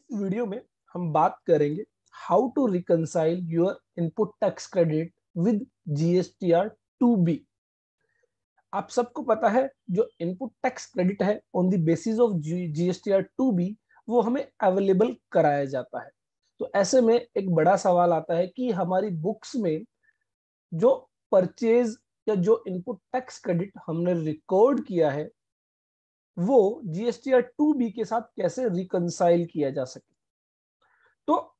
इस वीडियो में हम बात करेंगे how to reconcile your input tax credit with GSTR 2B। आप सबको पता है जो इनपुट टैक्स क्रेडिट है on the basis of GSTR 2B वो हमें अवेलेबल कराया जाता है। तो ऐसे में एक बड़ा सवाल आता है कि हमारी बुक्स में जो परचेज या जो इनपुट टैक्स क्रेडिट हमने रिकॉर्ड किया है वो जीएसटीआर 2B के साथ कैसे रिकंसाइल किया जा सके। तो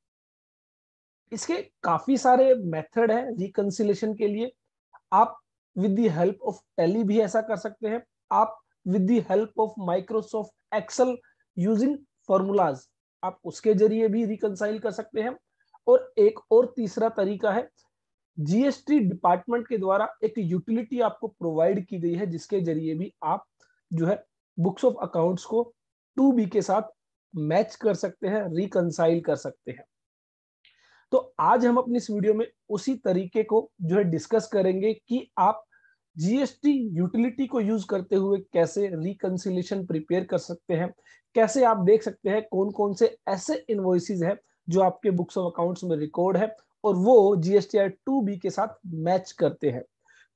इसके काफी सारे मेथड है रिकंसिलेशन के लिए। आप with the help of Tally भी ऐसा कर सकते हैं। आप with the help of Microsoft Excel using formulas आप उसके जरिए भी रिकंसाइल कर सकते हैं। और एक और तीसरा तरीका है, जीएसटी डिपार्टमेंट के द्वारा एक यूटिलिटी आपको प्रोवाइड की गई है जिसके जरिए भी आप जो है बुक्स ऑफ अकाउंट्स को 2B के साथ मैच कर सकते हैं, रिकंसाइल कर सकते हैं। तो आज हम अपनी इस वीडियो में उसी तरीके को जो है डिस्कस करेंगे कि आप जीएसटी यूटिलिटी को यूज करते हुए कैसे रिकंसिलेशन प्रिपेयर कर सकते हैं, कैसे आप देख सकते हैं कौन कौन से ऐसे इनवॉइसेस हैं जो आपके बुक्स ऑफ अकाउंट्स में रिकॉर्ड है और वो जीएसटीआर 2B के साथ मैच करते हैं,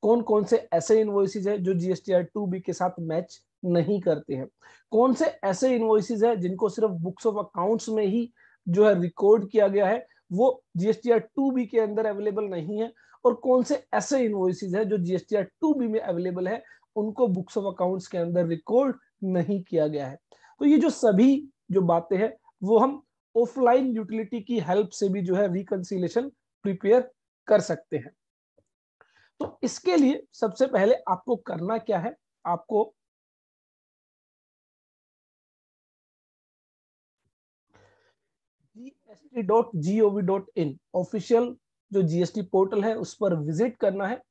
कौन कौन से ऐसे इनवॉइसेस हैं जो जीएसटीआर 2B के साथ मैच नहीं करते हैं, कौन से ऐसे इनवॉइसेस हैं जिनको सिर्फ बुक्स ऑफ अकाउंट्स में ही जो है रिकॉर्ड किया गया है वो जीएसटीआर 2B के अंदर अवेलेबल नहीं है, और कौन से ऐसे इनवॉइसेस है जो जीएसटीआर 2B में अवेलेबल है उनको बुक्स ऑफ अकाउंट्स के अंदर रिकॉर्ड नहीं किया गया है। तो ये जो सभी जो बातें हैं वो हम ऑफलाइन यूटिलिटी की हेल्प से भी जो है रिकंसिलेशन प्रिपेयर कर सकते हैं। तो इसके लिए सबसे पहले आपको करना क्या है, आपको gst.gov.in ऑफिशियल जो जीएसटी पोर्टल है उस पर विजिट करना है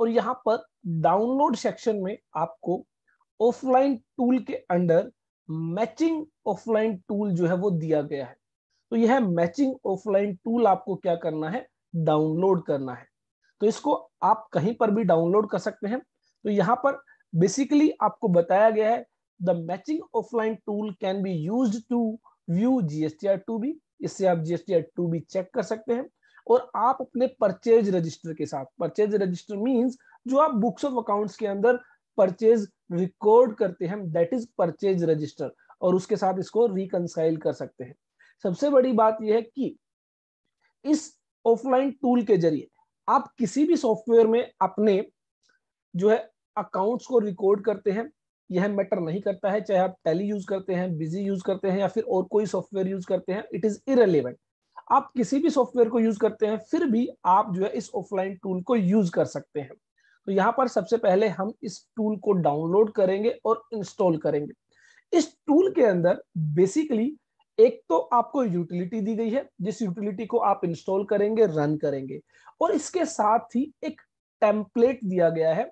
और यहाँ पर डाउनलोड सेक्शन में आपको ऑफलाइन टूल के अंडर मैचिंग ऑफलाइन टूल जो है वो दिया गया है। तो यह मैचिंग ऑफलाइन टूल आपको क्या करना है, डाउनलोड करना है। तो इसको आप कहीं पर भी डाउनलोड कर सकते हैं। तो यहाँ पर बेसिकली आपको बताया गया है the matching offline tool can be used to view GSTR 2B। इससे आप जीएसटीआर 2B चेक कर सकते हैं और आप अपने परचेज रजिस्टर के साथ, परचेज रजिस्टर मींस जो आप बुक्स ऑफ अकाउंट्स के अंदर परचेज रिकॉर्ड करते हैं दैट इज परचेज रजिस्टर, और उसके साथ इसको रिकंसाइल कर सकते हैं। सबसे बड़ी बात यह है कि इस ऑफलाइन टूल के जरिए आप किसी भी सॉफ्टवेयर में अपने जो है अकाउंट्स को रिकॉर्ड करते हैं, यह मैटर नहीं करता है चाहे आप टैली यूज करते हैं, बिजी यूज करते हैं या फिर और कोई सॉफ्टवेयर यूज करते हैं, इट इज इररिलेवेंट। आप किसी भी सॉफ्टवेयर को यूज करते हैं फिर भी आप जो है इस ऑफलाइन टूल को यूज कर सकते हैं। तो यहाँ पर सबसे पहले हम इस टूल को डाउनलोड करेंगे और इंस्टॉल करेंगे। इस टूल के अंदर बेसिकली एक तो आपको यूटिलिटी दी गई है जिस यूटिलिटी को आप इंस्टॉल करेंगे, रन करेंगे, और इसके साथ ही एक टेम्पलेट दिया गया है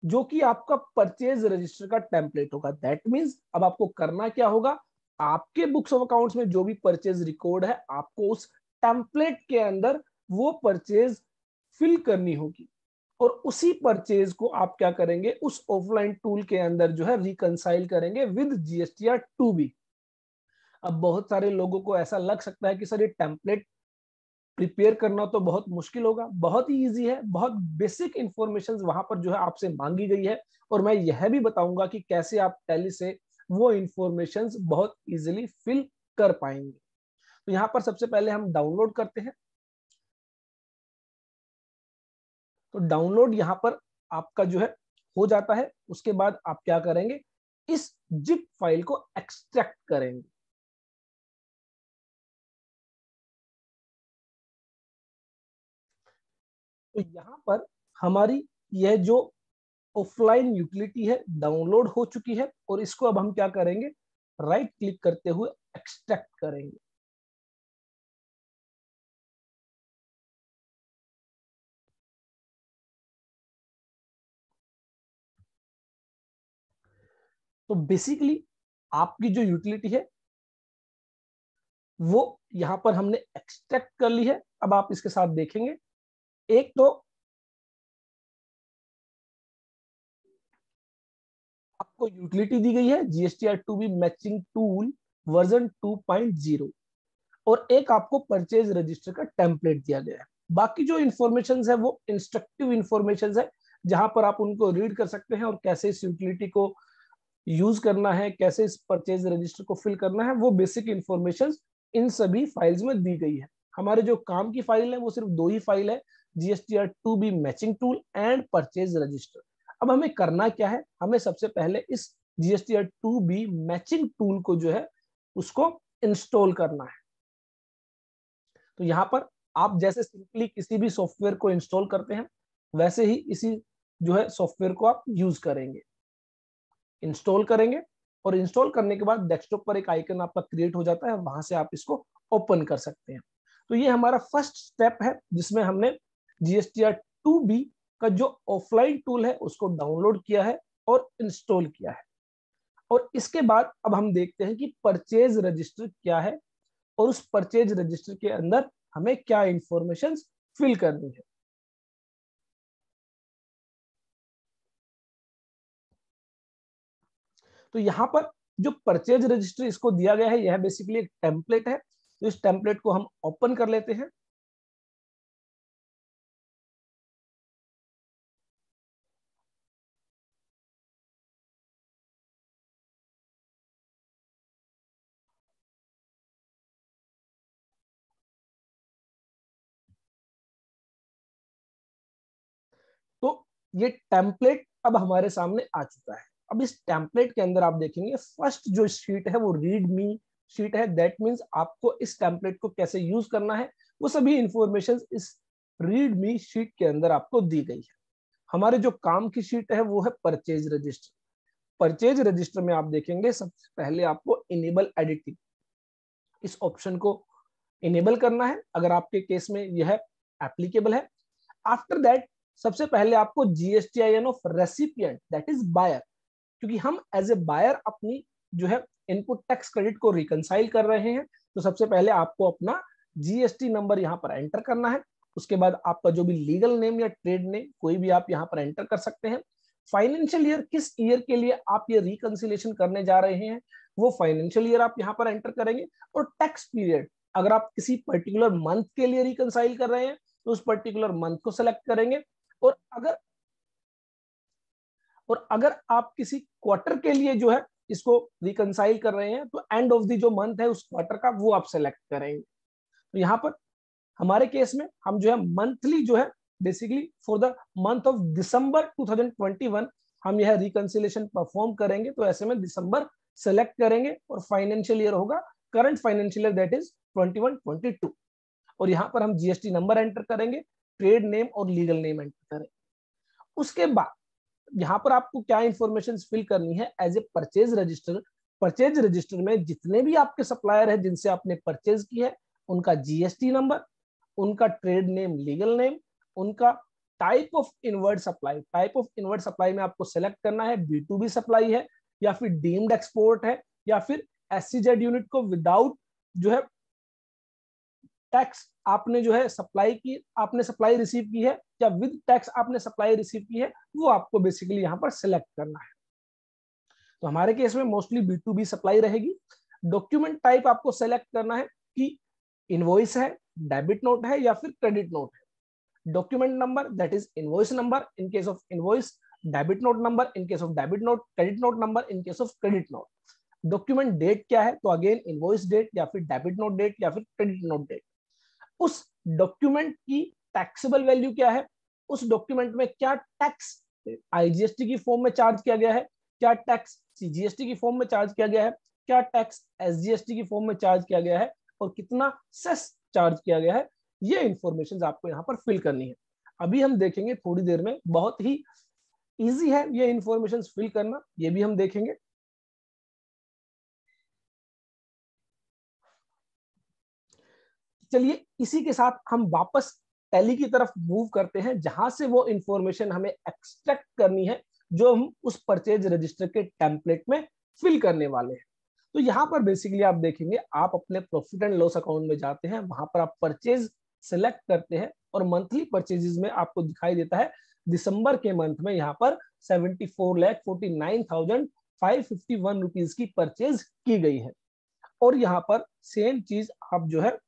जो कि आपका परचेज रजिस्टर का टेम्पलेट होगा। दैट मींस अब आपको करना क्या होगा, आपके बुक्स ऑफ अकाउंट्स में जो भी परचेज रिकॉर्ड है आपको उस टेम्पलेट के अंदर वो परचेज फिल करनी होगी और उसी परचेज को आप क्या करेंगे उस ऑफलाइन टूल के अंदर जो है रिकंसाइल करेंगे विद जीएसटीआर 2B। अब बहुत सारे लोगों को ऐसा लग सकता है कि सर ये टेम्पलेट प्रिपेयर करना तो बहुत मुश्किल होगा, बहुत ही इजी है, बहुत बेसिक इंफॉर्मेशन वहां पर जो है आपसे मांगी गई है और मैं यह भी बताऊंगा कि कैसे आप टैली से वो इंफॉर्मेशन बहुत इजीली फिल कर पाएंगे। तो यहाँ पर सबसे पहले हम डाउनलोड करते हैं। तो डाउनलोड यहाँ पर आपका जो है हो जाता है, उसके बाद आप क्या करेंगे, इस जिप फाइल को एक्सट्रैक्ट करेंगे। तो यहाँ पर हमारी यह जो ऑफलाइन यूटिलिटी है डाउनलोड हो चुकी है और इसको अब हम क्या करेंगे, राइट क्लिक करते हुए एक्सट्रैक्ट करेंगे। तो बेसिकली आपकी जो यूटिलिटी है वो यहां पर हमने एक्सट्रैक्ट कर ली है। अब आप इसके साथ देखेंगे, एक तो आपको यूटिलिटी दी गई है GSTR 2B matching tool version 2.0। और एक आपको परचेज रजिस्टर का टेम्पलेट दिया गया है। बाकी जो इन्फॉर्मेशन है वो इंस्ट्रक्टिव इन्फॉर्मेशन है, जहां पर आप उनको रीड कर सकते हैं और कैसे इस यूटिलिटी को यूज करना है, कैसे इस परचेज रजिस्टर को फिल करना है, वो बेसिक इन्फॉर्मेशन इन सभी फाइल्स में दी गई है। हमारे जो काम की फाइल है वो सिर्फ दो ही फाइल है, GSTR2B matching tool and purchase register. अब हमें करना क्या है, हमें सबसे पहले इस GSTR2B मैचिंग टूल को जो है उसको इंस्टॉल करना है। तो यहाँ पर आप जैसे सिंपली किसी भी सॉफ्टवेयर को इंस्टॉल करते हैं वैसे ही इसी जो है सॉफ्टवेयर को आप यूज करेंगे, इंस्टॉल करेंगे। और इंस्टॉल करने के बाद डेस्कटॉप पर एक आइकन आपका क्रिएट हो जाता है, वहां से आप इसको ओपन कर सकते हैं। तो ये हमारा फर्स्ट स्टेप है जिसमें हमने GSTR2B का जो ऑफलाइन टूल है उसको डाउनलोड किया है और इंस्टॉल किया है। और इसके बाद अब हम देखते हैं कि परचेज रजिस्टर क्या है और उस परचेज रजिस्टर के अंदर हमें क्या इंफॉर्मेशन फिल करनी है। तो यहाँ पर जो परचेज रजिस्टर इसको दिया गया है यह बेसिकली एक टेम्पलेट है। तो इस टेम्पलेट को हम ओपन कर लेते हैं। तो ये टेम्पलेट अब हमारे सामने आ चुका है। अब इस टेम्पलेट के अंदर आप देखेंगे फर्स्ट जो शीट है वो रीड मी शीट है। दैट मीन्स आपको इस टेम्पलेट को कैसे यूज करना है वो सभी इंफॉर्मेशन इस रीड मी शीट के अंदर आपको दी गई है। हमारे जो काम की शीट है वो है परचेज रजिस्टर। परचेज रजिस्टर में आप देखेंगे सबसे पहले आपको इनेबल एडिटिंग इस ऑप्शन को इनेबल करना है, अगर आपके केस में यह एप्लीकेबल है। आफ्टर दैट सबसे पहले आपको GSTIN of recipient that is buyer, क्योंकि हम एज ए बायर अपनी जो है इनपुट टैक्स क्रेडिट को रिकंसाइल कर रहे हैं। तो सबसे पहले आपको अपना GST नंबर यहाँ पर एंटर करना है। उसके बाद आपका जो भी लीगल नेम या ट्रेड नेम कोई भी आप यहाँ पर एंटर कर सकते हैं। फाइनेंशियल ईयर किस ईयर के लिए आप ये रिकंसिलेशन करने जा रहे हैं वो फाइनेंशियल ईयर आप यहाँ पर एंटर करेंगे। और टैक्स पीरियड अगर आप किसी पर्टिकुलर मंथ के लिए रिकंसाइल कर रहे हैं तो उस पर्टिकुलर मंथ को सेलेक्ट करेंगे। और अगर आप किसी क्वार्टर के लिए जो है इसको रिकंसाइल कर रहे हैं तो एंड ऑफ द जो मंथ है उस क्वार्टर का वो आप सेलेक्ट करेंगे। तो यहाँ पर हमारे केस में हम जो है मंथली जो है basically for the month of December 2021 हम यह रिकंसिलेशन परफॉर्म करेंगे। तो ऐसे में दिसंबर सेलेक्ट करेंगे और फाइनेंशियल ईयर होगा current financial year that is 21-22। और यहाँ पर हम GST नंबर एंटर करेंगे, ट्रेड नेम और लीगल नेम एंटर करेंगे। उसके बाद यहाँ पर आपको क्या इंफॉर्मेशन फिल करनी है as a purchase register. Purchase register में जितने भी आपके सप्लायर है जिनसे आपने परचेज की है उनका GST नंबर, उनका ट्रेड नेम, लीगल नेम, उनका type of inward supply. Type of inward supply में आपको सेलेक्ट करना है B2B सप्लाई है या फिर डीम्ड एक्सपोर्ट है या फिर SEZ यूनिट को विदाउट जो है टैक्स आपने जो है सप्लाई की, आपने सप्लाई रिसीव की है या विद टैक्स आपने सप्लाई रिसीव की है, वो आपको बेसिकली यहाँ पर सिलेक्ट करना है। तो हमारे केस में मोस्टली B2B सप्लाई रहेगी। डॉक्यूमेंट टाइप आपको सेलेक्ट करना है कि इनवॉइस है, डेबिट नोट है या फिर क्रेडिट नोट है। Document number that is invoice number in case of invoice, debit note number in case of debit note, credit note number in case of credit note. Document date क्या है, तो again invoice date या फिर debit note date या फिर credit note date. उस document की taxable value क्या है, उस डॉक्यूमेंट में क्या टैक्स IGST की फॉर्म में चार्ज किया गया है, क्या टैक्स CGST की फॉर्म में चार्ज किया गया है, क्या टैक्स SGST की फॉर्म में चार्ज किया गया है और कितना सेस चार्ज किया गया है। ये इंफॉर्मेशन आपको यहाँ पर फिल करनी है। अभी हम देखेंगे थोड़ी देर में, बहुत ही इजी है ये इंफॉर्मेशन फिल करना, ये भी हम देखेंगे। चलिए इसी के साथ हम वापस टैली की तरफ मूव करते हैं जहां से वो इंफॉर्मेशन हमें एक्सट्रैक्ट करनी है जो हम उस परचेज रजिस्टर के टेम्पलेट में फिल करने वाले हैं। तो यहाँ पर बेसिकली आप देखेंगे, आप अपने प्रॉफिट एंड लॉस अकाउंट में जाते हैं, वहां पर आप परचेज सिलेक्ट करते हैं और मंथली परचेजेस में आपको दिखाई देता है दिसंबर के मंथ में यहाँ पर 74,49,551 रुपीज की परचेज की गई है। और यहाँ पर सेम चीज आप जो है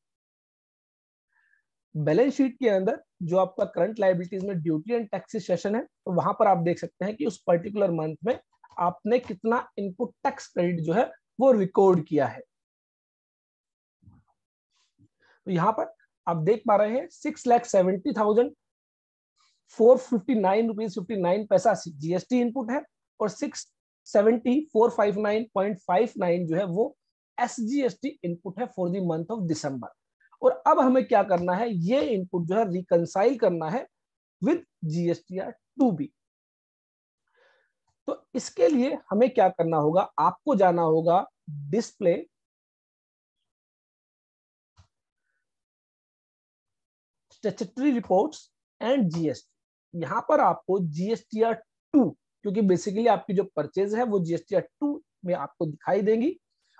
बैलेंस शीट के अंदर जो आपका करंट लायबिलिटीज में ड्यूटी एंड टैक्सेस सेशन है, तो वहां पर आप देख सकते हैं कि उस पर्टिकुलर मंथ में आपने कितना इनपुट टैक्स क्रेडिट जो है वो रिकॉर्ड किया है। तो यहाँ पर आप देख पा रहे हैं 6,70,459 रुपीज 59 पैसा जीएसटी इनपुट है और 6,70,459.59 जो है वो एसजीएसटी इनपुट है for the month of December. और अब हमें क्या करना है, ये इनपुट जो है रिकंसाइल करना है विद जीएसटीआर 2B। तो इसके लिए हमें क्या करना होगा, आपको जाना होगा display statutory reports and GST. यहां पर आपको जीएसटीआर 2, क्योंकि बेसिकली आपकी जो परचेज है वो जीएसटीआर 2 में आपको दिखाई देंगी।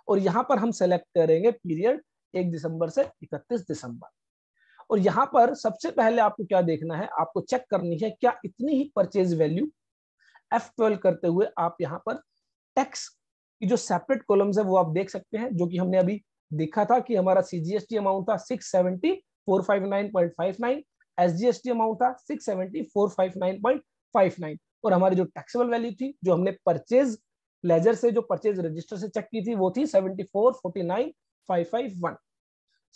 और यहां पर हम सेलेक्ट करेंगे पीरियड 1 दिसंबर से 31 दिसंबर। और यहाँ पर सबसे पहले आपको क्या देखना है, आपको चेक करनी है क्या इतनी ही परचेज वैल्यू F12 करते हुए आप यहाँ पर टैक्स की जो सेपरेट कॉलम्स है वो आप देख सकते हैं, जो कि हमने अभी देखा था कि हमारा सीजीएसटी अमाउंट था 670,459.59, एसजीएसटी अमाउंट था 670,459.59 और हमारी जो टैक्सेबल वैल्यू थी जो हमने परचेज लेजर से जो परचेज रजिस्टर से चेक की थी वो थी 74,49,551।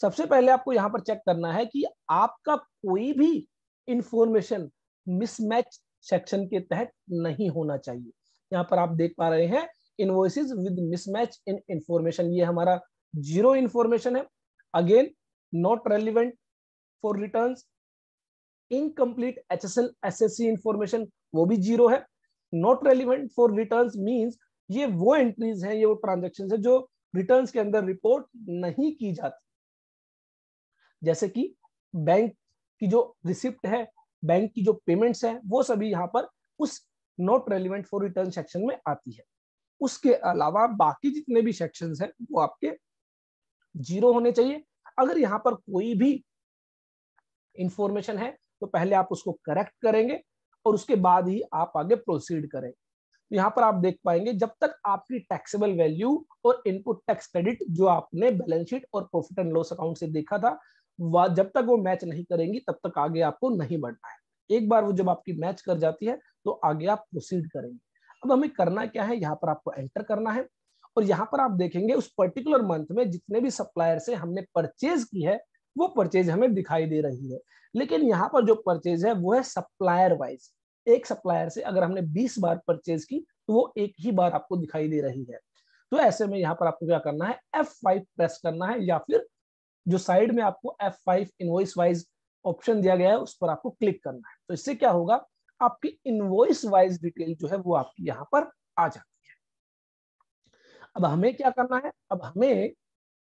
सबसे पहले आपको यहां पर चेक करना है कि आपका कोई भी इंफॉर्मेशन मिसमैच सेक्शन के तहत नहीं होना चाहिए। यहां पर आप देख पा रहे हैं invoices with mismatch in information, ये हमारा जीरो इंफॉर्मेशन है। Again not relevant for returns, incomplete HSL SSC information वो भी जीरो है। Not relevant for returns means ये वो एंट्रीज हैं, ये वो ट्रांजैक्शंस है जो रिटर्न्स के अंदर रिपोर्ट नहीं की जाती, जैसे कि बैंक की जो रिसिप्ट है, बैंक की जो पेमेंट्स है, वो सभी यहाँ पर उस not relevant for return section में आती है। उसके अलावा बाकी जितने भी सेक्शंस हैं वो आपके जीरो होने चाहिए। अगर यहाँ पर कोई भी इंफॉर्मेशन है तो पहले आप उसको करेक्ट करेंगे और उसके बाद ही आप आगे प्रोसीड करें। तो यहाँ पर आप देख पाएंगे जब तक आपकी टैक्सेबल वैल्यू और इनपुट टैक्स क्रेडिट जो आपने बैलेंस शीट और प्रॉफिट एंड लॉस अकाउंट से देखा था, जब तक वो मैच नहीं करेंगी तब तक आगे आपको नहीं बढ़ना है। एक बार वो जब आपकी मैच कर जाती है तो आगे आप प्रोसीड करेंगे। अब हमें करना क्या है, यहाँ पर आपको एंटर करना है और यहाँ पर आप देखेंगे उस पर्टिकुलर मंथ में जितने भी सप्लायर से हमने परचेज की है वो परचेज हमें दिखाई दे रही है। लेकिन यहाँ पर जो परचेज है वो है सप्लायर वाइज। एक सप्लायर से अगर हमने 20 बार परचेज की तो वो एक ही बार आपको दिखाई दे रही है। तो ऐसे में यहाँ पर आपको क्या करना है, F5 प्रेस करना है या फिर जो साइड में आपको F5 इनवॉइस वाइज ऑप्शन दिया गया है उस पर आपको क्लिक करना है। तो इससे क्या होगा, आपकी इनवॉइस वाइज डिटेल जो है वो आपकी यहाँ पर आ जाती है। अब हमें क्या करना है, अब हमें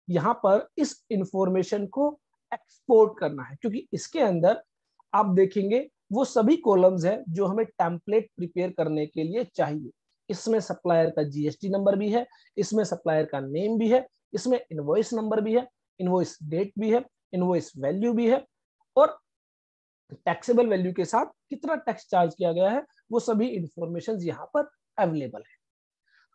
यहाँ पर इस इंफॉर्मेशन को एक्सपोर्ट करना है, क्योंकि इसके अंदर आप देखेंगे वो सभी कॉलम्स हैं जो हमें टेम्पलेट प्रिपेयर करने के लिए चाहिए। इसमें सप्लायर का जीएसटी नंबर भी है, इसमें सप्लायर का नेम भी है, इसमें इनवॉइस नंबर भी है, इनवॉइस डेट भी है, इनवॉइस वैल्यू भी है और टैक्सेबल वैल्यू के साथ कितना टैक्स चार्ज किया गया है वो सभी इंफॉर्मेशन यहाँ पर अवेलेबल है।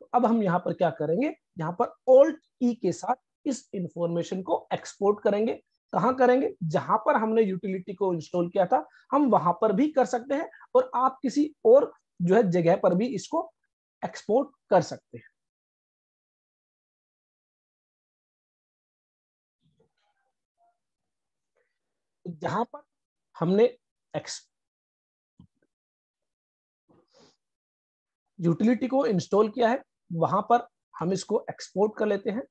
तो अब हम यहाँ पर क्या करेंगे, यहाँ पर ऑल्ट ई के साथ इस इंफॉर्मेशन को एक्सपोर्ट करेंगे। कहाँ करेंगे, जहां पर हमने यूटिलिटी को इंस्टॉल किया था हम वहां पर भी कर सकते हैं और आप किसी और जो है जगह पर भी इसको एक्सपोर्ट कर सकते हैं। जहां पर हमने यूटिलिटी को इंस्टॉल किया है वहां पर हम इसको एक्सपोर्ट कर लेते हैं।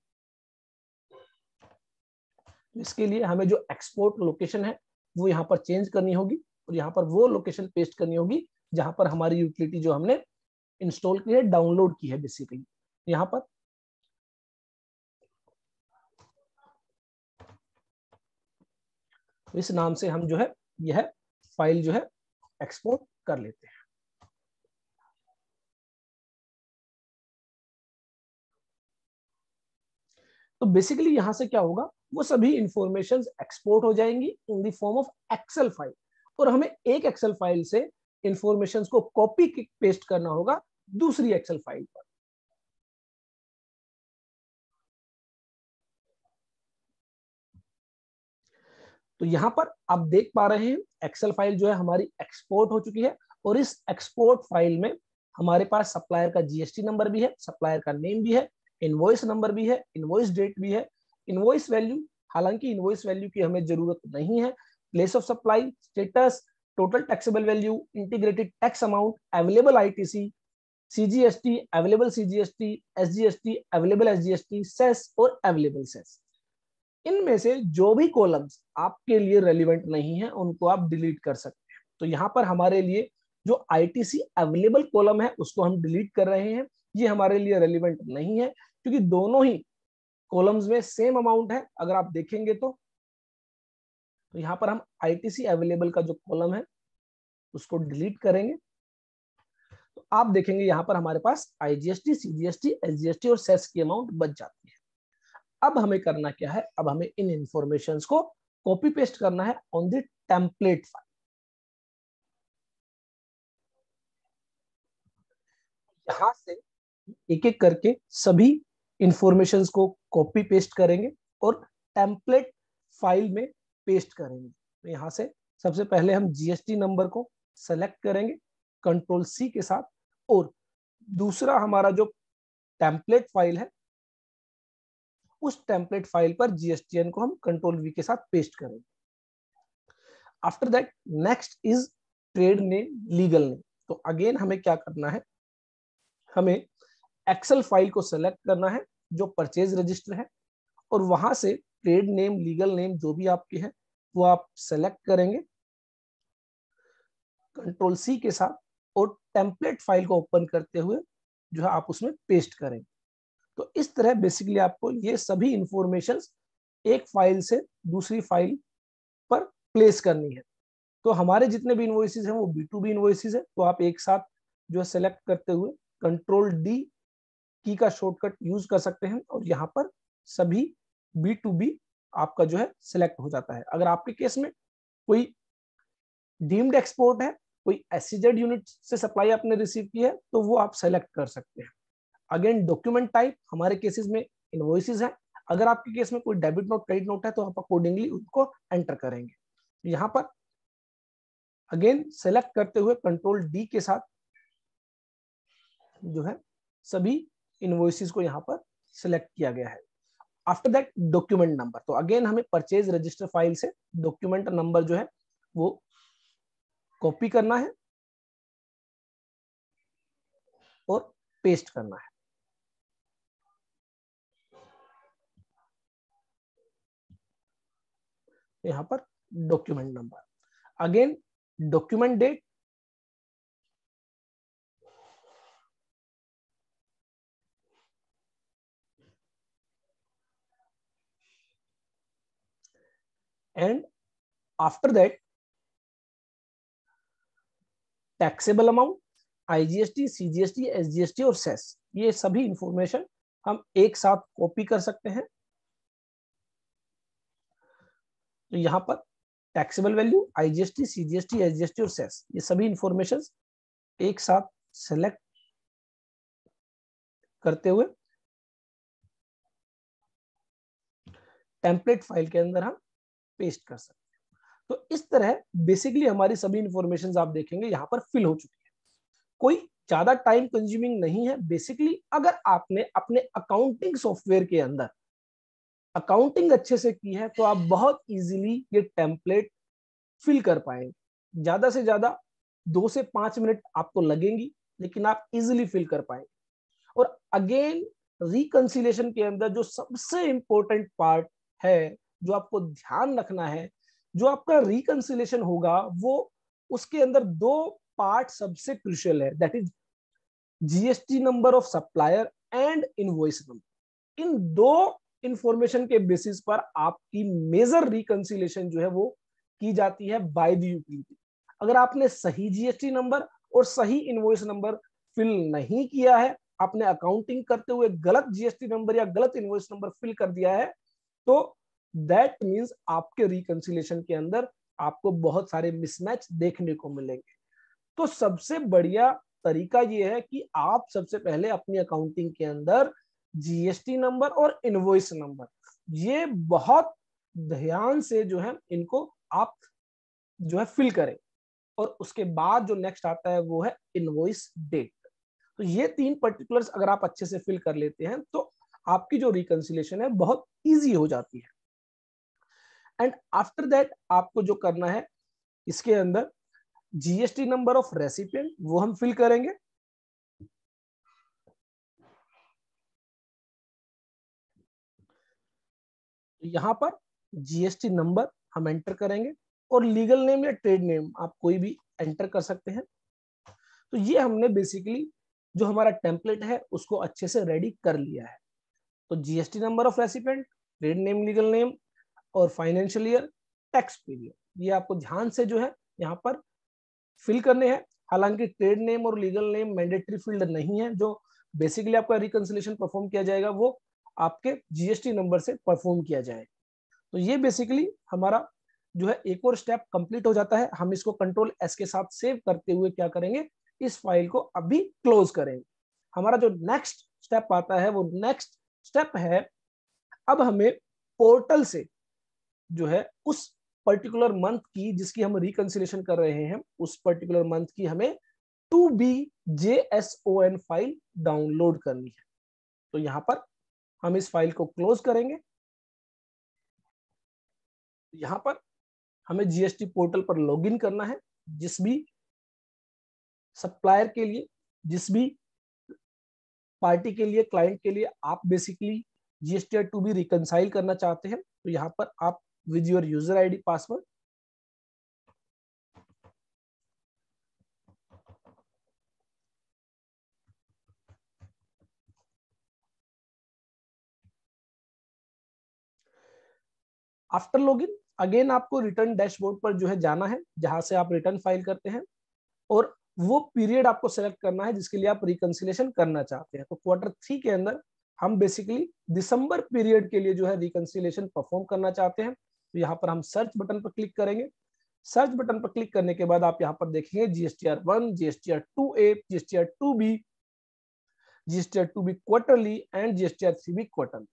इसके लिए हमें जो एक्सपोर्ट लोकेशन है वो यहाँ पर चेंज करनी होगी और यहाँ पर वो लोकेशन पेस्ट करनी होगी जहां पर हमारी यूटिलिटी जो हमने इंस्टॉल की है, डाउनलोड की है बेसिकली। यहाँ पर इस नाम से हम जो है यह फाइल जो है एक्सपोर्ट कर लेते हैं। तो बेसिकली यहां से क्या होगा, वो सभी इंफॉर्मेशन एक्सपोर्ट हो जाएंगी in the form of Excel file और हमें एक एक्सेल फाइल से इंफॉर्मेशन को कॉपी पेस्ट करना होगा दूसरी एक्सेल फाइल पर। तो यहाँ पर आप देख पा रहे हैं एक्सेल फाइल जो है हमारी एक्सपोर्ट हो चुकी है, और इस एक्सपोर्ट फाइल में हमारे पास सप्लायर का जीएसटी नंबर भी है, सप्लायर का नेम भी है, इनवॉइस नंबर भी है, इनवॉइस डेट भी है, इनवॉइस वैल्यू, हालांकि इनवॉइस वैल्यू की हमें जरूरत नहीं है, place of supply, status, total taxable value, integrated tax amount, available ITC, CGST, available CGST, SGST, available SGST, cess और अवेलेबल सेस। इनमें से जो भी कॉलम्स आपके लिए रेलिवेंट नहीं है उनको आप डिलीट कर सकते हैं। तो यहाँ पर हमारे लिए जो आईटीसी अवेलेबल कॉलम है उसको हम डिलीट कर रहे हैं, ये हमारे लिए रेलिवेंट नहीं है क्योंकि दोनों ही कॉलम्स में सेम अमाउंट है। अगर आप देखेंगे तो यहाँ पर हम आईटीसी अवेलेबल का जो कॉलम है उसको डिलीट करेंगे, तो आप देखेंगे यहाँ पर हमारे पास आईजीएसटी, सीजीएसटी, एसजीएसटी और सेस की अमाउंट बच जाती है। अब हमें करना क्या है, अब हमें इन इंफॉर्मेशंस को कॉपी पेस्ट करना है ऑन द टेम्पलेट फाइल। यहां से एक एक करके सभी इंफॉर्मेशंस को कॉपी पेस्ट करेंगे और टेम्पलेट फाइल में पेस्ट करेंगे। तो यहां से सबसे पहले हम जीएसटी नंबर को सेलेक्ट करेंगे कंट्रोल सी के साथ, और दूसरा हमारा जो टेम्पलेट फाइल है उस टेम्पलेट फाइल पर जीएसटीएन को हम कंट्रोल वी के साथ पेस्ट करेंगे। After that next is trade name, legal name. तो अगेन हमें क्या करना है, हमें एक्सेल फाइल को सेलेक्ट करना है जो परचेज रजिस्टर है, और वहां से ट्रेड नेम, लीगल नेम जो भी आपके हैं वो आप सेलेक्ट करेंगे कंट्रोल सी के साथ, और टेम्पलेट फाइल को ओपन करते हुए जो है आप उसमें पेस्ट करेंगे। तो इस तरह बेसिकली आपको ये सभी इंफॉर्मेशंस एक फाइल से दूसरी फाइल पर प्लेस करनी है। तो हमारे जितने भी इनवॉइसेस हैं वो B2B इनवॉइसेस है, तो आप एक साथ जो है सेलेक्ट करते हुए कंट्रोल डी की का शॉर्टकट यूज कर सकते हैं, और यहाँ पर सभी B2B आपका जो है सिलेक्ट हो जाता है। अगर आपके केस में कोई डीम्ड एक्सपोर्ट है, कोई एसईजेड यूनिट से सप्लाई आपने रिसीव की है, तो वो आप सेलेक्ट कर सकते हैं। अगेन डॉक्यूमेंट टाइप हमारे केसेस में इनवॉइसेस है, अगर आपके केस में कोई डेबिट नोट, क्रेडिट नोट है तो आप अकॉर्डिंगली उनको एंटर करेंगे। यहाँ पर अगेन सेलेक्ट करते हुए कंट्रोल डी के साथ जो है सभी इनवॉइसेस को यहाँ पर सिलेक्ट किया गया है। आफ्टर दैट डॉक्यूमेंट नंबर, तो अगेन हमें परचेज रजिस्टर फाइल से डॉक्यूमेंट नंबर जो है वो कॉपी करना है और पेस्ट करना है। यहाँ पर document number, again document date, and after that taxable amount, IGST, CGST, SGST और सेस, ये सभी इंफॉर्मेशन हम एक साथ कॉपी कर सकते हैं। तो यहाँ पर taxable value, IGST, CGST, SGST और सेस, ये सभी इंफॉर्मेशन एक साथ सेलेक्ट करते हुए टेम्पलेट फाइल के अंदर हम पेस्ट कर सकते हैं। तो इस तरह बेसिकली हमारी सभी इंफॉर्मेशन आप देखेंगे यहाँ पर फिल हो चुकी है, कोई ज्यादा टाइम कंज्यूमिंग नहीं है। बेसिकली अगर आपने अपने अकाउंटिंग सॉफ्टवेयर के अंदर अकाउंटिंग अच्छे से की है तो आप बहुत इजीली ये टेम्पलेट फिल कर पाएंगे। ज्यादा से ज्यादा 2 से 5 मिनट आपको लगेंगी, लेकिन आप इजीली फिल कर पाएंगे। और अगेन रिकंसिलेशन के अंदर जो सबसे इंपॉर्टेंट पार्ट है, जो आपको ध्यान रखना है, जो आपका रिकंसिलेशन होगा वो उसके अंदर 2 पार्ट सबसे क्रूशियल है, that is GST number of supplier and invoice number. In 2 information के बेसिस पर आपकी मेजर रिकंसिलेशन जो है वो की जाती है बाय द यूटिलिटी। अगर आपने सही जीएसटी नंबर और सही इनवॉइस नंबर फिल नहीं किया है, आपने अकाउंटिंग करते हुए गलत जीएसटी नंबर या गलत इनवॉइस नंबर फिल कर दिया है, तो दैट मींस आपके रिकंसिलेशन के अंदर आपको बहुत सारे मिसमैच देखने को मिलेंगे। तो सबसे बढ़िया तरीका ये है कि आप सबसे पहले अपनी अकाउंटिंग के अंदर जीएसटी नंबर और इनवॉइस नंबर, ये बहुत ध्यान से जो है इनको आप जो है फिल करें। और उसके बाद जो नेक्स्ट आता है वो है इनवॉइस डेट। तो ये 3 पर्टिकुलर्स अगर आप अच्छे से फिल कर लेते हैं तो आपकी जो रिकंसिलिएशन है बहुत इजी हो जाती है। एंड आफ्टर दैट आपको जो करना है, इसके अंदर जीएसटी नंबर ऑफ रेसिपिएंट वो हम फिल करेंगे। यहां पर जीएसटी नंबर हम एंटर करेंगे और लीगल नेम या ट्रेड नेम आप कोई भी एंटर कर सकते हैं। तो ये हमने बेसिकली जो हमारा टेम्पलेट है उसको अच्छे से रेडी कर लिया है। तो GST number of recipient, trade name, legal name और फाइनेंशियल ईयर, टैक्स पीरियड, ये आपको ध्यान से जो है यहाँ पर फिल करने हैं। हालांकि ट्रेड नेम और लीगल नेम मैंडेटरी फील्ड नहीं है, जो बेसिकली आपका रिकंसिलिएशन परफॉर्म किया जाएगा वो आपके जीएसटी नंबर से परफॉर्म किया जाएगा। तो ये बेसिकली हमारा जो है एक और स्टेप कंप्लीट हो जाता है। हम इसको कंट्रोल एस के साथ सेव करते हुए क्या करेंगे, इस फाइल को अभी क्लोज करेंगे। हमारा जो नेक्स्ट स्टेप आता है वो नेक्स्ट स्टेप है, अब हमें पोर्टल से जो है उस पर्टिकुलर मंथ की जिसकी हम रिकंसिलिएशन कर रहे हैं, उस पर्टिकुलर मंथ की हमें 2BJSON फाइल डाउनलोड करनी है। तो यहां पर हम इस फाइल को क्लोज करेंगे। यहां पर हमें जीएसटी पोर्टल पर लॉगिन करना है। जिस भी सप्लायर के लिए, जिस भी पार्टी के लिए, क्लाइंट के लिए आप बेसिकली जीएसटी 2B रिकंसाइल करना चाहते हैं, तो यहाँ पर आप with your user ID password after login again आपको रिटर्न डैशबोर्ड पर जो है जाना है, जहां से आप रिटर्न फाइल करते हैं और वो पीरियड आपको सेलेक्ट करना है जिसके लिए आप रिकंसिलिएशन करना चाहते हैं। तो Q3 के अंदर हम बेसिकली दिसंबर पीरियड के लिए जो है रिकंसिलिएशन परफॉर्म करना चाहते हैं। तो यहाँ पर हम सर्च बटन पर क्लिक करेंगे। सर्च बटन पर क्लिक करने के बाद आप यहाँ पर देखेंगे GSTR1, GSTR2A, GSTR2B, GSTR2B quarterly and GSTR3B quarterly.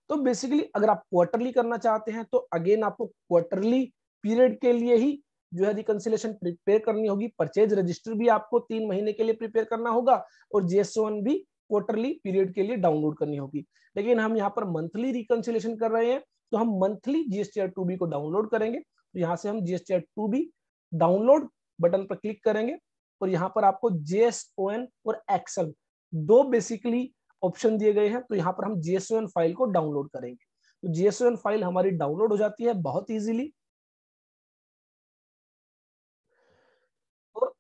तो बेसिकली अगर आप क्वार्टरली करना चाहते हैं तो अगेन आपको क्वार्टरली पीरियड के लिए ही जो है रिकंसिलिएशन प्रिपेयर करनी होगी। परचेज रजिस्टर भी आपको 3 महीने के लिए प्रिपेयर करना होगा और GS1 भी क्वार्टरली पीरियड के लिए डाउनलोड करनी होगी। लेकिन हम यहाँ पर मंथली रिकंसिलिएशन कर रहे हैं तो हम मंथली GSTR2B को डाउनलोड करेंगे। तो यहाँ से हम GSTR2B डाउनलोड बटन पर क्लिक करेंगे और यहाँ पर आपको JSON और एक्सेल 2 बेसिकली ऑप्शन दिए गए हैं। तो यहाँ पर हम JSON फाइल को डाउनलोड करेंगे। तो JSON फाइल हमारी डाउनलोड हो जाती है बहुत इजीली। और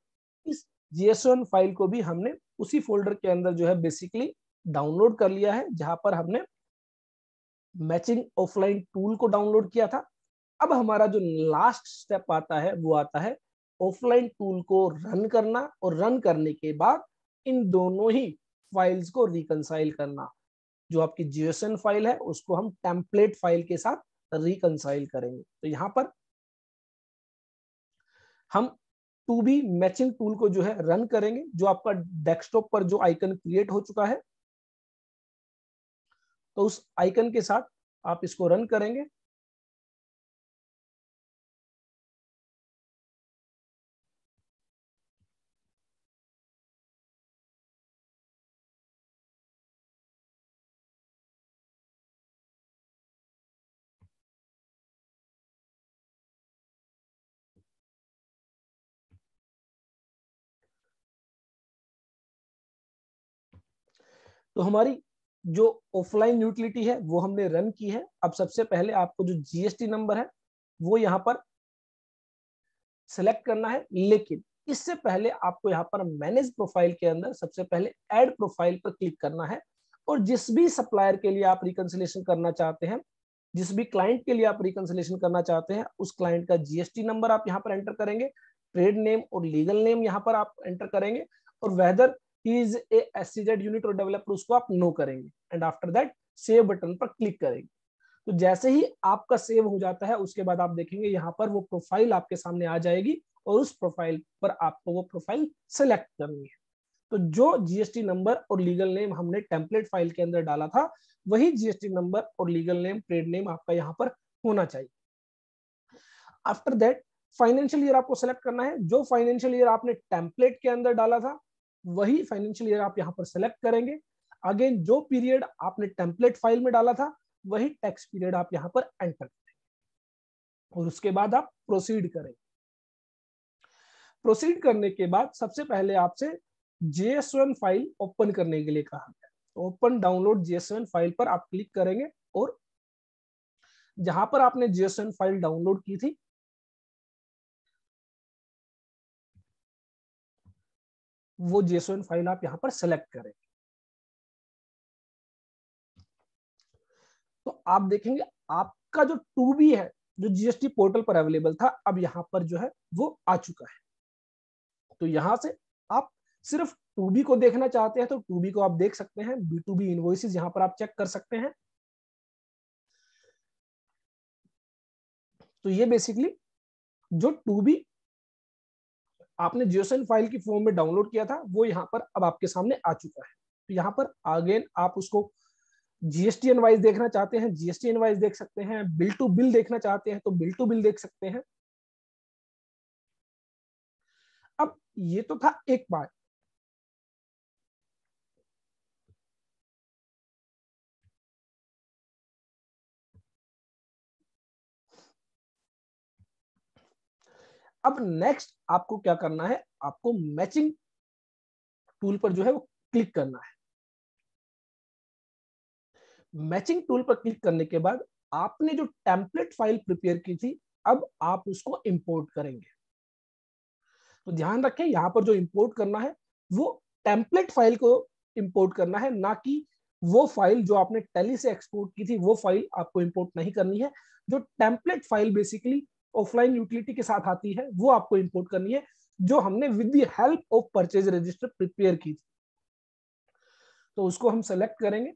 इस JSON फाइल को भी हमने उसी फोल्डर के अंदर जो है बेसिकली डाउनलोड कर लिया है जहां पर हमने मैचिंग ऑफलाइन टूल को डाउनलोड किया था। अब हमारा जो लास्ट स्टेप आता है वो आता है ऑफलाइन टूल को रन करना और रन करने के बाद इन दोनों ही फाइल्स को रिकंसाइल करना। जो आपकी JSON फाइल है उसको हम टेम्पलेट फाइल के साथ रिकंसाइल करेंगे। तो यहाँ पर हम 2B मैचिंग टूल को जो है रन करेंगे, जो आपका डेस्कटॉप पर जो आइकन क्रिएट हो चुका है। तो उस आइकन के साथ आप इसको रन करेंगे। तो हमारी जो ऑफलाइन यूटिलिटी है वो हमने रन की है। अब सबसे पहले आपको जो जीएसटी नंबर है वो यहाँ पर सेलेक्ट करना है, लेकिन इससे पहले आपको यहाँ पर मैनेज प्रोफाइल के अंदर सबसे पहले ऐड प्रोफाइल पर क्लिक करना है और जिस भी सप्लायर के लिए आप रिकंसिलिएशन करना चाहते हैं, जिस भी क्लाइंट के लिए आप रिकंसिलिएशन करना चाहते हैं, उस क्लाइंट का जीएसटी नंबर आप यहाँ पर एंटर करेंगे, ट्रेड नेम और लीगल नेम यहाँ पर आप एंटर करेंगे और weather he is a SEZ unit और डेवलपर उसको आप नो करेंगे and after that save button पर क्लिक करेंगे। तो जैसे ही आपका सेव हो जाता है उसके बाद आप देखेंगे यहाँ पर वो प्रोफाइल आपके सामने आ जाएगी और उस प्रोफाइल पर आपको वो प्रोफाइल सेलेक्ट करनी है। तो जो जीएसटी नंबर और लीगल नेम हमने टेम्पलेट फाइल के अंदर डाला था वही जीएसटी नंबर और लीगल नेम, ट्रेड नेम आपका यहाँ पर होना चाहिए। आफ्टर दैट फाइनेंशियल ईयर आपको सेलेक्ट करना है। जो फाइनेंशियल ईयर आपने टेम्पलेट के अंदर डाला था वही फाइनेंशियल ईयर आप यहाँ पर सेलेक्ट करेंगे। अगेन जो पीरियड आपने टेम्पलेट फाइल में डाला था वही टैक्स पीरियड आप यहाँ पर एंटर करेंगे और उसके बाद आप प्रोसीड करेंगे। प्रोसीड करने के बाद सबसे पहले आपसे JS1 फाइल ओपन करने के लिए कहा गया, तो ओपन डाउनलोड JS1 फाइल पर आप क्लिक करेंगे और जहां पर आपने JS1 फाइल डाउनलोड की थी वो JS1 फाइल आप यहां पर सेलेक्ट करेंगे। तो आप देखेंगे आपका जो 2B है जो GST पोर्टल पर अवेलेबल था अब यहां पर जो है वो आ चुका है। तो यहां से आप सिर्फ 2B को देखना चाहते हैं तो 2B को आप देख सकते हैं। B2B इनवॉइसेस यहां पर आप चेक कर सकते हैं। तो ये बेसिकली जो 2B आपने JSON फाइल की फॉर्म में डाउनलोड किया था वो यहाँ पर अब आपके सामने आ चुका है। तो यहाँ पर अगेन आप उसको GSTN वाइज देखना चाहते हैं GSTN वाइज देख सकते हैं, बिल टू बिल देखना चाहते हैं तो बिल टू बिल देख सकते हैं। अब ये तो था एक पार्ट। अब नेक्स्ट आपको क्या करना है, आपको मैचिंग टूल पर जो है वो क्लिक करना है। मैचिंग टूल पर क्लिक करने के बाद आपने जो टेम्पलेट फाइल प्रिपेयर की थी अब आप उसको इंपोर्ट करेंगे। तो ध्यान रखें यहां पर जो इंपोर्ट करना है वो टेम्पलेट फाइल को इंपोर्ट करना है, ना कि वो फाइल जो आपने टैली से एक्सपोर्ट की थी वो फाइल आपको इंपोर्ट नहीं करनी है। जो template file basically offline utility के साथ आती है वो आपको इंपोर्ट करनी है, जो हमने with the help of purchase register prepare की थी। तो उसको हम सेलेक्ट करेंगे।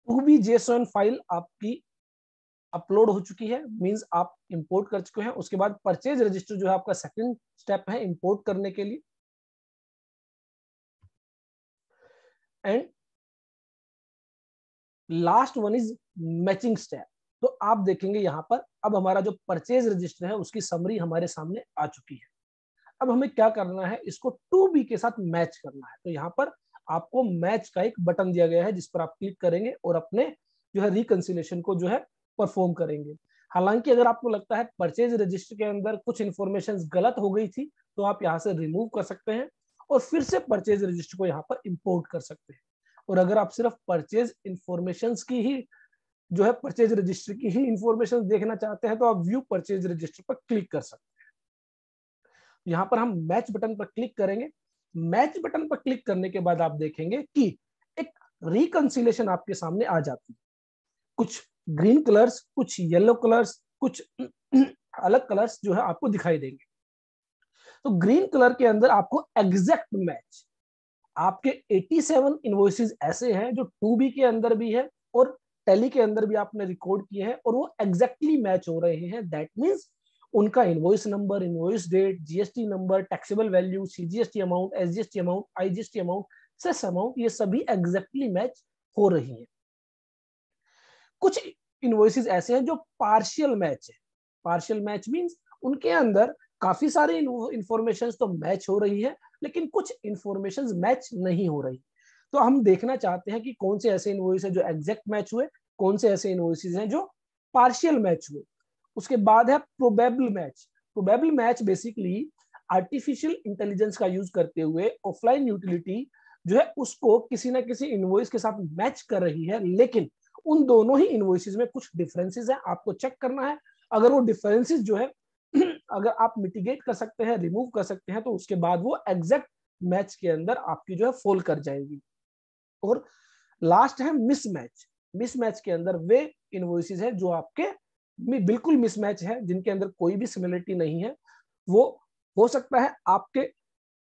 टू बी JSON फाइल आपकी अपलोड हो चुकी है, मींस आप इंपोर्ट कर चुके हैं। उसके बाद परचेज रजिस्टर जो है आपका सेकंड स्टेप है इंपोर्ट करने के लिए। And last one is matching step. तो आप देखेंगे यहां पर अब हमारा जो परचेज रजिस्टर है उसकी समरी हमारे सामने आ चुकी है। अब हमें क्या करना है, इसको 2B के साथ मैच करना है। तो यहाँ पर आपको मैच का एक बटन दिया गया है जिस पर आप क्लिक करेंगे और अपने जो है रिकंसिलेशन को जो है परफॉर्म करेंगे। हालांकि अगर आपको लगता है परचेज रजिस्टर के अंदर कुछ इंफॉर्मेशन गलत हो गई थी तो आप यहाँ से रिमूव कर सकते हैं और फिर से परचेज रजिस्टर को यहाँ पर इंपोर्ट कर सकते हैं। और अगर आप सिर्फ परचेज इंफॉर्मेशन की ही जो है परचेज रजिस्टर की ही इंफॉर्मेशन देखना चाहते हैं तो आप व्यू परचेज रजिस्टर पर क्लिक कर सकते हैं। यहाँ पर हम मैच बटन पर क्लिक करेंगे। मैच बटन पर क्लिक करने के बाद आप देखेंगे कि एक रिकंसिलेशन आपके सामने आ जाती है। कुछ ग्रीन कलर्स, कुछ येलो कलर्स, कुछ अलग कलर्स जो है आपको दिखाई देंगे। तो ग्रीन कलर के अंदर आपको एग्जैक्ट मैच, आपके 87 इनवॉइसेस ऐसे हैं जो 2B के अंदर भी है और टैली के अंदर भी आपने रिकॉर्ड किए हैं और वो एग्जैक्टली मैच हो रहे हैं। दैट मींस उनका invoice number, invoice date, GST number, taxable value, CGST amount, SGST amount, IGST amount, cess amount, ये सभी एग्जैक्टली मैच हो रही हैं। कुछ इनवॉइसेस ऐसे हैं जो पार्शियल मैच है। पार्शियल मैच मींस उनके अंदर काफी सारे इंफॉर्मेशन तो मैच हो रही है लेकिन कुछ इंफॉर्मेशन मैच नहीं हो रही। तो हम देखना चाहते हैं कि कौन से ऐसे इनवॉइस है जो एग्जैक्ट मैच हुए, कौन से ऐसे इनवॉइसेस हैं जो पार्शियल मैच हुए। उसके बाद है probable match. Probable match basically artificial intelligence का यूज करते हुए ऑफलाइन यूटिलिटी जो है उसको किसी ना किसी इनवॉइस के साथ मैच कर रही है, लेकिन उन दोनों ही इनवॉइसेस में कुछ डिफरेंसेस है, आपको चेक करना है। अगर वो डिफरेंसेस जो है अगर आप मिटिगेट कर सकते हैं, रिमूव कर सकते हैं, तो उसके बाद वो एग्जैक्ट मैच के अंदर आपकी जो है फॉल कर जाएगी। और लास्ट है मिसमैच। मिसमैच के अंदर वे इनवॉइसेस है जो आपके बिल्कुल मिसमैच है, जिनके अंदर कोई भी सिमिलरिटी नहीं है। वो हो सकता है आपके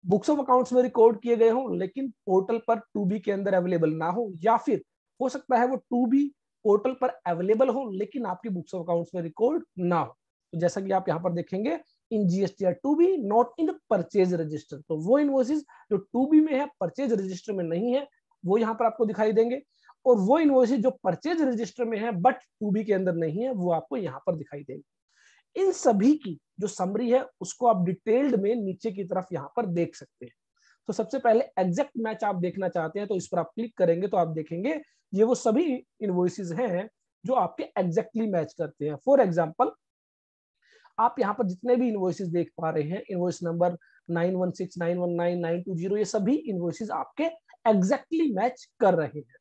बुक्स ऑफ अकाउंट्स में रिकॉर्ड किए गए हों लेकिन पोर्टल पर 2B के अंदर अवेलेबल ना हो, या फिर हो सकता है वो 2B पोर्टल पर अवेलेबल हो लेकिन आपकी बुक्स ऑफ अकाउंट्स में रिकॉर्ड ना हो। तो जैसा कि आप यहाँ पर देखेंगे in GSTR two B not in purchase register, तो वो इनवॉइसेस जो टू बी में है परचेज रजिस्टर में नहीं है वो यहाँ पर आपको दिखाई देंगे, और वो इनवॉइसेस जो परचेज रजिस्टर में है बट टू बी के अंदर नहीं है वो आपको यहाँ पर दिखाई देंगे। इन सभी की जो समरी है उसको आप डिटेल्ड में नीचे की तरफ यहाँ पर देख सकते हैं। तो सबसे पहले एग्जैक्ट मैच आप देखना चाहते हैं तो इस पर आप क्लिक करेंगे तो आप देखेंगे ये वो सभी इनवॉइसेस हैं जो आपके एग्जैक्टली मैच करते हैं। फॉर एग्जांपल आप यहाँ पर जितने भी इनवॉइसेस देख पा रहे हैं, इनवॉइस नंबर 916, 919, 920, ये सभी इनवॉइसेस आपके एग्जैक्टली मैच कर रहे हैं।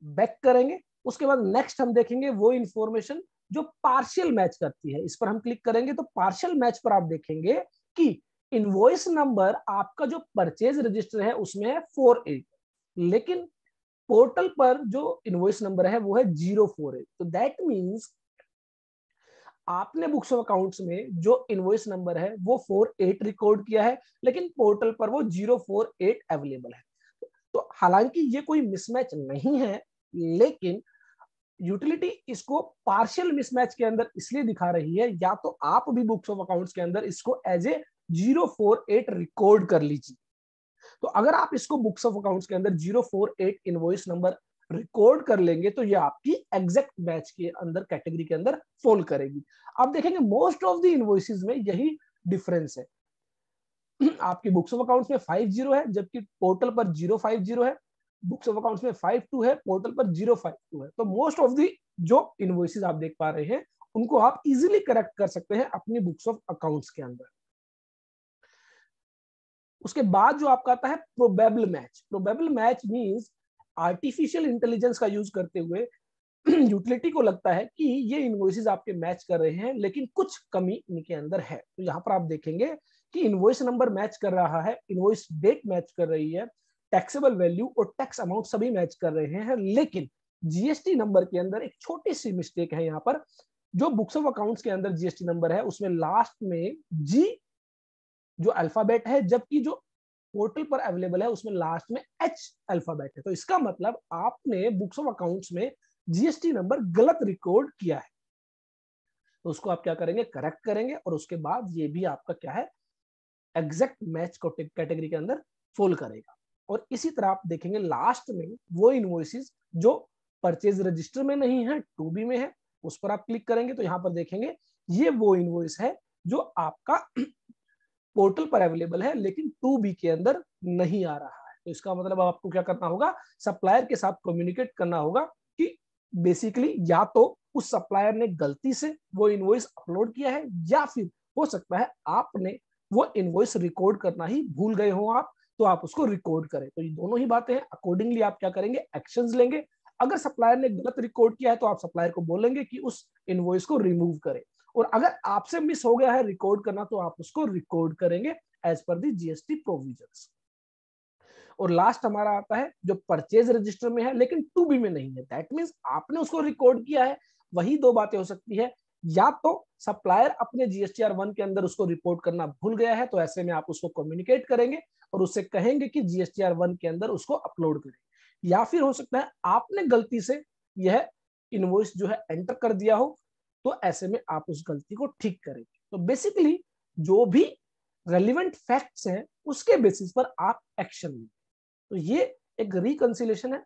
बैक करेंगे, उसके बाद नेक्स्ट हम देखेंगे वो इंफॉर्मेशन जो पार्शियल मैच करती है। इस पर हम क्लिक करेंगे तो पार्शियल मैच पर आप देखेंगे कि इनवॉइस नंबर आपका जो परचेज रजिस्टर है उसमें है 48, लेकिन पोर्टल पर जो इनवॉइस नंबर है वो है 048। तो दैट मींस आपने बुक्स ऑफ अकाउंट्स में जो इनवॉइस नंबर है वो 48 रिकॉर्ड किया है, लेकिन पोर्टल पर वो 048 अवेलेबल है। तो हालांकि ये कोई मिसमैच नहीं है, लेकिन यूटिलिटी इसको पार्शियल मिसमैच के अंदर इसलिए दिखा रही है, या तो आप भी बुक्स ऑफ अकाउंट्स के अंदर इसको एज ए 048 रिकॉर्ड कर लीजिए। तो अगर आप इसको बुक्स ऑफ अकाउंट्स के अंदर 048 इनवॉइस नंबर रिकॉर्ड कर लेंगे तो ये आपकी एग्जैक्ट मैच के अंदर कैटेगरी के अंदर फॉल करेगी। आप देखेंगे मोस्ट ऑफ द इनवॉइसेस में यही डिफरेंस है। आपकी बुक्स ऑफ अकाउंट्स में 50 है जबकि पोर्टल पर 050 है, बुक्स ऑफ अकाउंट्स में 52 है, पोर्टल पर 052 है। तो मोस्ट ऑफ दी जो इनवॉइसेस आप देख पा रहे हैं उनको आप इजीली करेक्ट कर सकते हैं अपनी बुक्स ऑफ अकाउंट्स के अंदर। उसके बाद जो आपका आता है probable match. Probable match means artificial intelligence का यूज करते हुए यूटिलिटी को लगता है कि ये इनवॉइसेस आपके मैच कर रहे हैं लेकिन कुछ कमी इनके अंदर है। तो यहाँ पर आप देखेंगे कि इनवॉइस नंबर मैच कर रहा है, इनवॉइस डेट मैच कर रही है, टैक्सेबल वैल्यू और टैक्स अमाउंट सभी मैच कर रहे हैं, लेकिन जीएसटी नंबर के अंदर एक छोटी सी मिस्टेक है। यहाँ पर जो बुक्स ऑफ अकाउंट्स के अंदर जीएसटी नंबर है उसमें लास्ट में जी जो अल्फाबेट है, जबकि जो पोर्टल पर अवेलेबल है उसमें लास्ट में एच अल्फाबेट है। तो इसका मतलब आपने बुक्स ऑफ अकाउंट्स में जीएसटी नंबर गलत रिकॉर्ड किया है। तो उसको आप क्या करेंगे, करेक्ट करेंगे, और उसके बाद ये भी आपका क्या है एग्जैक्ट मैच कैटेगरी के अंदर फॉल करेगा। और इसी तरह आप देखेंगे लास्ट में वो इनवॉइसेस जो परचेज रजिस्टर में नहीं है, टू बी में है, उस पर आप क्लिक करेंगे तो यहाँ पर देखेंगे ये वो इनवॉइस है जो आपका पोर्टल पर अवेलेबल है लेकिन टू बी के अंदर नहीं आ रहा है। तो इसका मतलब आपको क्या करना होगा, सप्लायर के साथ कम्युनिकेट करना होगा कि बेसिकली या तो उस सप्लायर ने गलती से वो इनवॉइस अपलोड किया है, या फिर हो सकता है आपने वो इनवॉइस रिकॉर्ड करना ही भूल गए हो आप, तो आप उसको रिकॉर्ड करें। तो ये दोनों ही बातें हैं, अकॉर्डिंगली आप क्या करेंगे, एक्शंस लेंगे। अगर सप्लायर ने गलत रिकॉर्ड किया है तो आप सप्लायर को बोलेंगे कि उस इनवॉइस को रिमूव करें, और अगर आपसे मिस हो गया है रिकॉर्ड करना तो आप उसको रिकॉर्ड करेंगे एज पर दी जीएसटी प्रोविजंस। और लास्ट हमारा आता है जो परचेज रजिस्टर में है लेकिन टू बी में नहीं है। दैट मींस आपने उसको रिकॉर्ड किया है। वही दो बातें हो सकती है, या तो सप्लायर अपने जीएसटीआर 1 के अंदर उसको रिपोर्ट करना भूल गया है, तो ऐसे में आप उसको कम्युनिकेट करेंगे और उससे कहेंगे कि जीएसटीआर 1 के अंदर उसको अपलोड करें, या फिर हो सकता है आपने गलती से यह इनवॉइस जो है एंटर कर दिया हो, तो ऐसे में आप उस गलती को ठीक करेंगे। तो बेसिकली जो भी रेलिवेंट फैक्ट्स हैं उसके बेसिस पर आप एक्शन लें। तो ये एक रिकंसिलेशन है।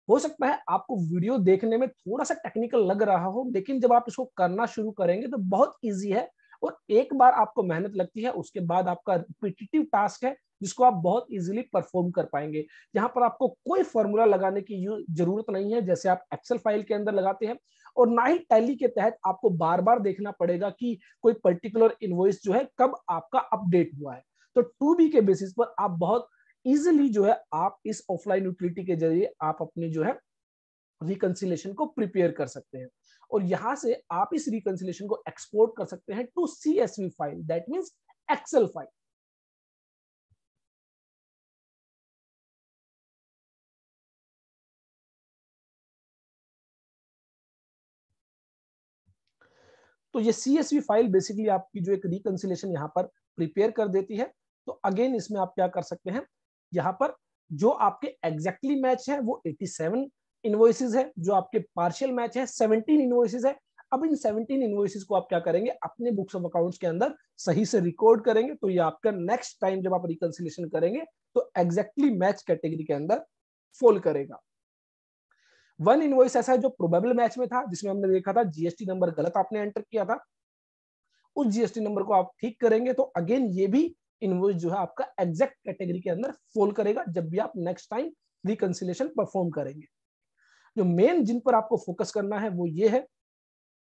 हो सकता है आपको वीडियो देखने में थोड़ा सा टेक्निकल लग रहा हो, लेकिन जब आप इसको करना शुरू करेंगे तो बहुत इजी है, और एक बार आपको मेहनत लगती है उसके बाद आपका रिपीटेटिव टास्क है जिसको आप बहुत इजीली परफॉर्म कर पाएंगे। यहाँ पर आपको कोई फॉर्मूला लगाने की जरूरत नहीं है जैसे आप एक्सेल फाइल के अंदर लगाते हैं, और ना ही टैली के तहत आपको बार बार देखना पड़ेगा कि कोई पर्टिकुलर इनवॉइस जो है कब आपका अपडेट हुआ है। तो टू बी के बेसिस पर आप बहुत इजीली जो है आप इस ऑफलाइन यूटिलिटी के जरिए आप अपनी जो है रिकंसिलेशन को प्रिपेयर कर सकते हैं, और यहां से आप इस रिकंसिलेशन को एक्सपोर्ट कर सकते हैं to CSV file, that means Excel file. तो ये CSV फाइल बेसिकली आपकी जो एक रिकंसिलेशन यहाँ पर प्रिपेयर कर देती है। तो अगेन इसमें आप क्या कर सकते हैं, यहाँ पर जो आपके एग्जैक्टली मैच है वो 87 इनवॉइसेस है, जो आपके पार्शियल मैच है 17 इनवॉइसेस है। अब इन 17 इनवॉइसेस को आप क्या करेंगे, अपने बुक्स ऑफ अकाउंट्स के अंदर सही से रिकॉर्ड करेंगे, तो ये आपका नेक्स्ट टाइम जब आप रिकंसिलिएशन करेंगे तो एग्जैक्टली मैच कैटेगरी के अंदर फॉल करेगा। वन इनवॉइस ऐसा है जो प्रोबेबल मैच में था, जिसमें हमने देखा था जीएसटी नंबर गलत आपने एंटर किया था, उस जीएसटी नंबर को आप ठीक करेंगे तो अगेन ये भी इनवॉइस जो है आपका एग्जैक्ट कैटेगरी के अंदर फॉल करेगा जब भी आप नेक्स्ट टाइम रिकंसिलिएशन परफॉर्म करेंगे। जो मेन जिन पर आपको फोकस करना है वो ये है,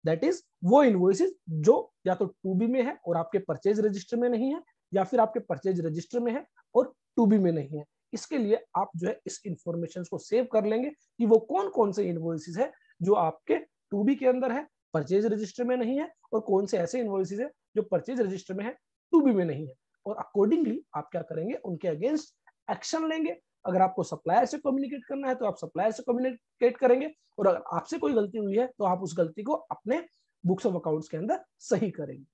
दैट इज वो इनवॉइसेस जो या तो टू बी में है और आपके परचेज रजिस्टर में नहीं है, या फिर आपके परचेज रजिस्टर में है और टू बी में नहीं है। इसके लिए आप जो है इस इंफॉर्मेशन को सेव कर लेंगे कि वो कौन कौन से इनवॉइसेस है जो आपके टू बी के अंदर है, परचेज रजिस्टर में नहीं है, और कौन से ऐसे इनवॉइसेस है जो परचेज रजिस्टर में है, टू बी में नहीं है। और अकॉर्डिंगली आप क्या करेंगे, उनके अगेंस्ट एक्शन लेंगे। अगर आपको सप्लायर से कम्युनिकेट करना है तो आप सप्लायर से कम्युनिकेट करेंगे, और अगर आपसे कोई गलती हुई है तो आप उस गलती को अपने बुक्स ऑफ अकाउंट्स के अंदर सही करेंगे।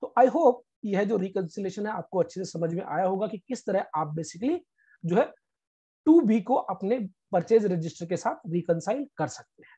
तो आई होप यह जो रिकंसिलिएशन है आपको अच्छे से समझ में आया होगा कि किस तरह आप बेसिकली जो है टू बी को अपने परचेज रजिस्टर के साथ रिकंसाइल कर सकते हैं।